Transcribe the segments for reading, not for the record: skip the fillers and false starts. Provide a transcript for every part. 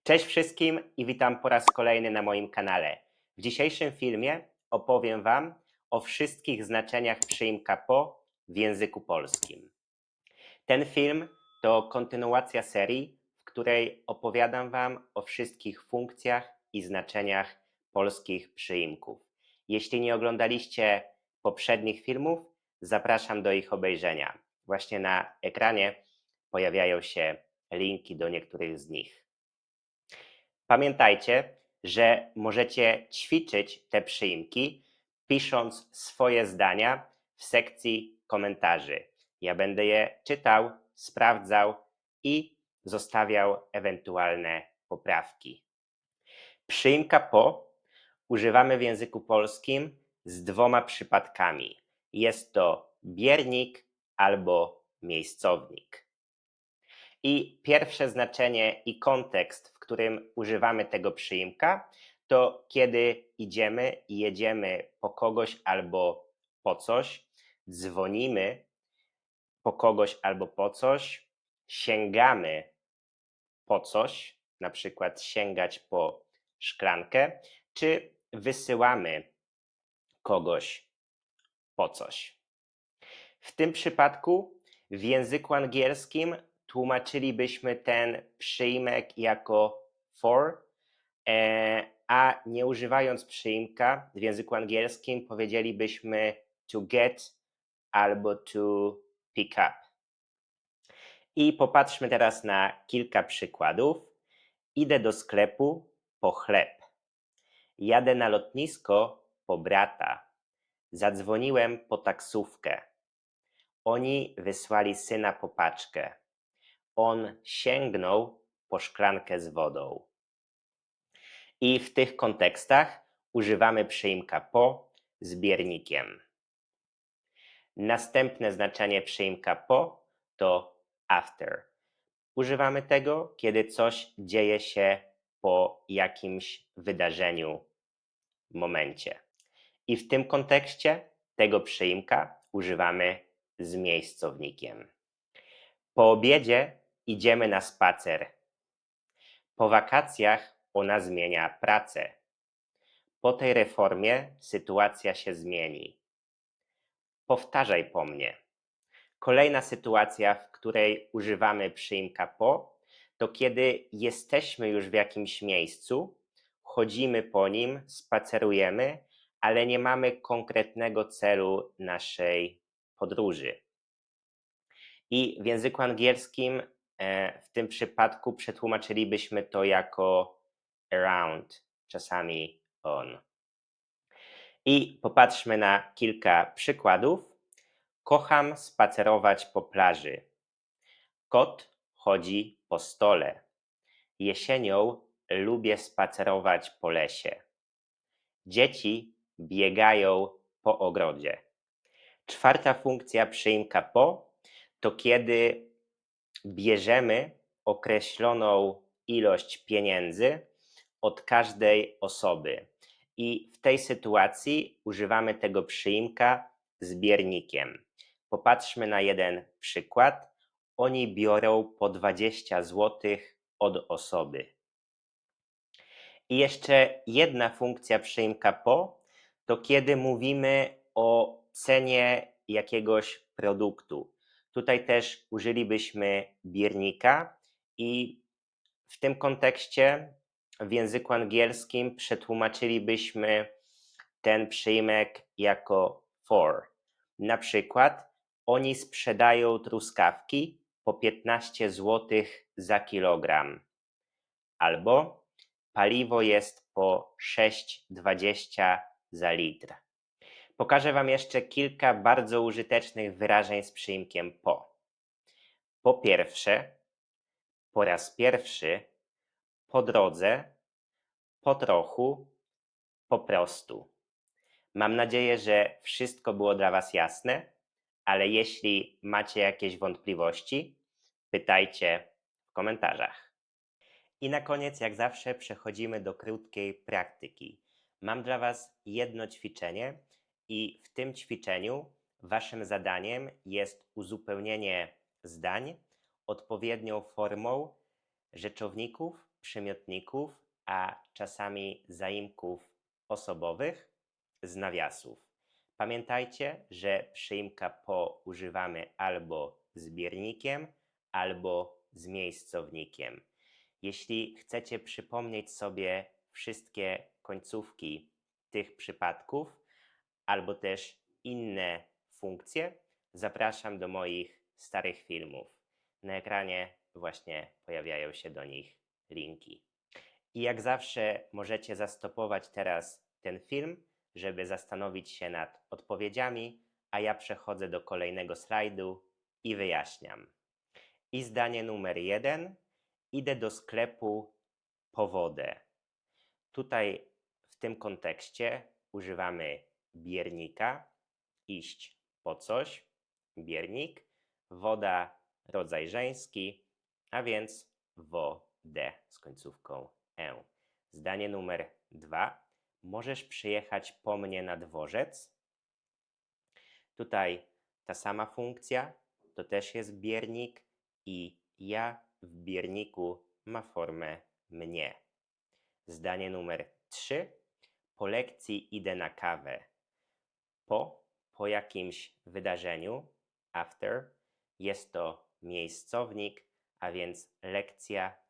Cześć wszystkim i witam po raz kolejny na moim kanale. W dzisiejszym filmie opowiem Wam o wszystkich znaczeniach przyimka po w języku polskim. Ten film to kontynuacja serii, w której opowiadam Wam o wszystkich funkcjach i znaczeniach polskich przyimków. Jeśli nie oglądaliście poprzednich filmów, zapraszam do ich obejrzenia. Właśnie na ekranie pojawiają się linki do niektórych z nich. Pamiętajcie, że możecie ćwiczyć te przyimki, pisząc swoje zdania w sekcji komentarzy. Ja będę je czytał, sprawdzał i zostawiał ewentualne poprawki. Przyimka po używamy w języku polskim z dwoma przypadkami. Jest to biernik albo miejscownik. I pierwsze znaczenie i kontekst, w którym używamy tego przyimka, to kiedy idziemy i jedziemy po kogoś albo po coś, dzwonimy po kogoś albo po coś, sięgamy po coś, na przykład sięgać po szklankę, czy wysyłamy kogoś po coś. W tym przypadku w języku angielskim tłumaczylibyśmy ten przyimek jako for, a nie używając przyimka w języku angielskim powiedzielibyśmy to get albo to pick up. I popatrzmy teraz na kilka przykładów. Idę do sklepu po chleb. Jadę na lotnisko po brata. Zadzwoniłem po taksówkę. Oni wysłali syna po paczkę. On sięgnął po szklankę z wodą. I w tych kontekstach używamy przyimka po z biernikiem. Następne znaczenie przyimka po to after. Używamy tego, kiedy coś dzieje się po jakimś wydarzeniu, momencie. I w tym kontekście tego przyimka używamy z miejscownikiem. Po obiedzie idziemy na spacer. Po wakacjach ona zmienia pracę. Po tej reformie sytuacja się zmieni. Powtarzaj po mnie. Kolejna sytuacja, w której używamy przyimka po, to kiedy jesteśmy już w jakimś miejscu, chodzimy po nim, spacerujemy, ale nie mamy konkretnego celu naszej podróży. I w języku angielskim w tym przypadku przetłumaczylibyśmy to jako around, czasami on. I popatrzmy na kilka przykładów. Kocham spacerować po plaży. Kot chodzi po stole. Jesienią lubię spacerować po lesie. Dzieci biegają po ogrodzie. Czwarta funkcja przyimka po to kiedy bierzemy określoną ilość pieniędzy od każdej osoby. I w tej sytuacji używamy tego przyimka z biernikiem. Popatrzmy na jeden przykład. Oni biorą po 20 zł od osoby. I jeszcze jedna funkcja przyimka po to kiedy mówimy o cenie jakiegoś produktu. Tutaj też użylibyśmy biernika i w tym kontekście w języku angielskim przetłumaczylibyśmy ten przyimek jako for. Na przykład oni sprzedają truskawki po 15 zł za kilogram. Albo paliwo jest po 6,20 za litr. Pokażę Wam jeszcze kilka bardzo użytecznych wyrażeń z przyimkiem po. Po pierwsze, po raz pierwszy, po drodze, po trochu, po prostu. Mam nadzieję, że wszystko było dla Was jasne, ale jeśli macie jakieś wątpliwości, pytajcie w komentarzach. I na koniec, jak zawsze, przechodzimy do krótkiej praktyki. Mam dla Was jedno ćwiczenie i w tym ćwiczeniu Waszym zadaniem jest uzupełnienie zdań odpowiednią formą rzeczowników przymiotników, a czasami zaimków osobowych z nawiasów. Pamiętajcie, że przyimka po używamy albo z biernikiem, albo z miejscownikiem. Jeśli chcecie przypomnieć sobie wszystkie końcówki tych przypadków, albo też inne funkcje, zapraszam do moich starych filmów. Na ekranie właśnie pojawiają się do nich linki. I jak zawsze możecie zastopować teraz ten film, żeby zastanowić się nad odpowiedziami, a ja przechodzę do kolejnego slajdu i wyjaśniam. I zdanie numer 1. Idę do sklepu po wodę. Tutaj w tym kontekście używamy biernika, iść po coś, biernik, woda, rodzaj żeński, a więc wodę z końcówką e. Zdanie numer 2. Możesz przyjechać po mnie na dworzec. Tutaj ta sama funkcja, to też jest biernik i ja w bierniku ma formę mnie. Zdanie numer 3. Po lekcji idę na kawę. Po jakimś wydarzeniu, after, jest to miejscownik, a więc lekcja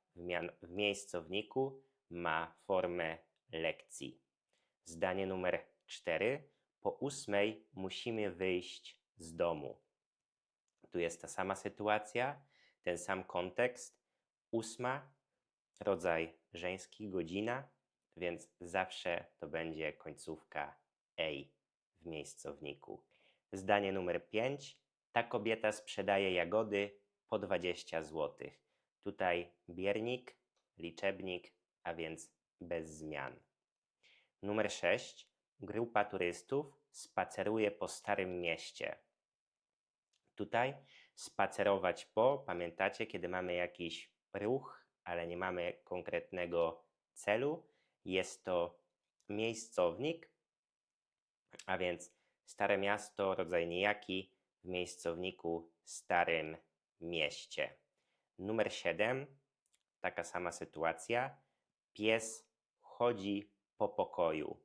w miejscowniku ma formę lekcji. Zdanie numer 4. Po 8 musimy wyjść z domu. Tu jest ta sama sytuacja, ten sam kontekst. 8, rodzaj żeński, godzina, więc zawsze to będzie końcówka ej w miejscowniku. Zdanie numer 5. Ta kobieta sprzedaje jagody po 20 zł. Tutaj biernik, liczebnik, a więc bez zmian. Numer 6. Grupa turystów spaceruje po Starym Mieście. Tutaj spacerować po, pamiętacie, kiedy mamy jakiś ruch, ale nie mamy konkretnego celu, jest to miejscownik, a więc Stare Miasto, rodzaj nijaki, w miejscowniku Starym Mieście. Numer 7, taka sama sytuacja. Pies chodzi po pokoju.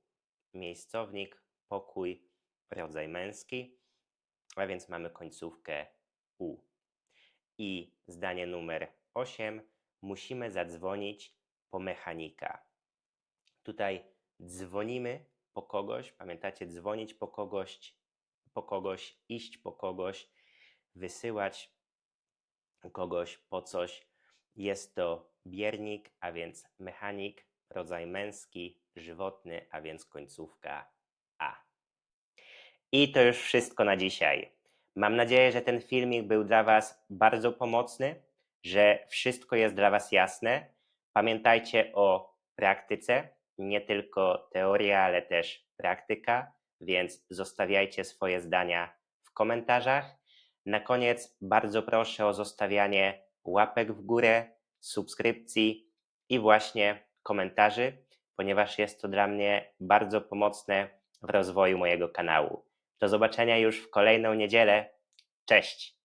Miejscownik, pokój, rodzaj męski, a więc mamy końcówkę u. I zdanie numer 8. Musimy zadzwonić po mechanika. Tutaj dzwonimy po kogoś, pamiętacie, dzwonić po kogoś, iść po kogoś, wysyłać kogoś po coś. Jest to biernik, a więc mechanik, rodzaj męski, żywotny, a więc końcówka a. I to już wszystko na dzisiaj. Mam nadzieję, że ten filmik był dla Was bardzo pomocny, że wszystko jest dla Was jasne. Pamiętajcie o praktyce, nie tylko teoria, ale też praktyka, więc zostawiajcie swoje zdania w komentarzach. Na koniec bardzo proszę o zostawianie łapek w górę, subskrypcji i właśnie komentarzy, ponieważ jest to dla mnie bardzo pomocne w rozwoju mojego kanału. Do zobaczenia już w kolejną niedzielę. Cześć!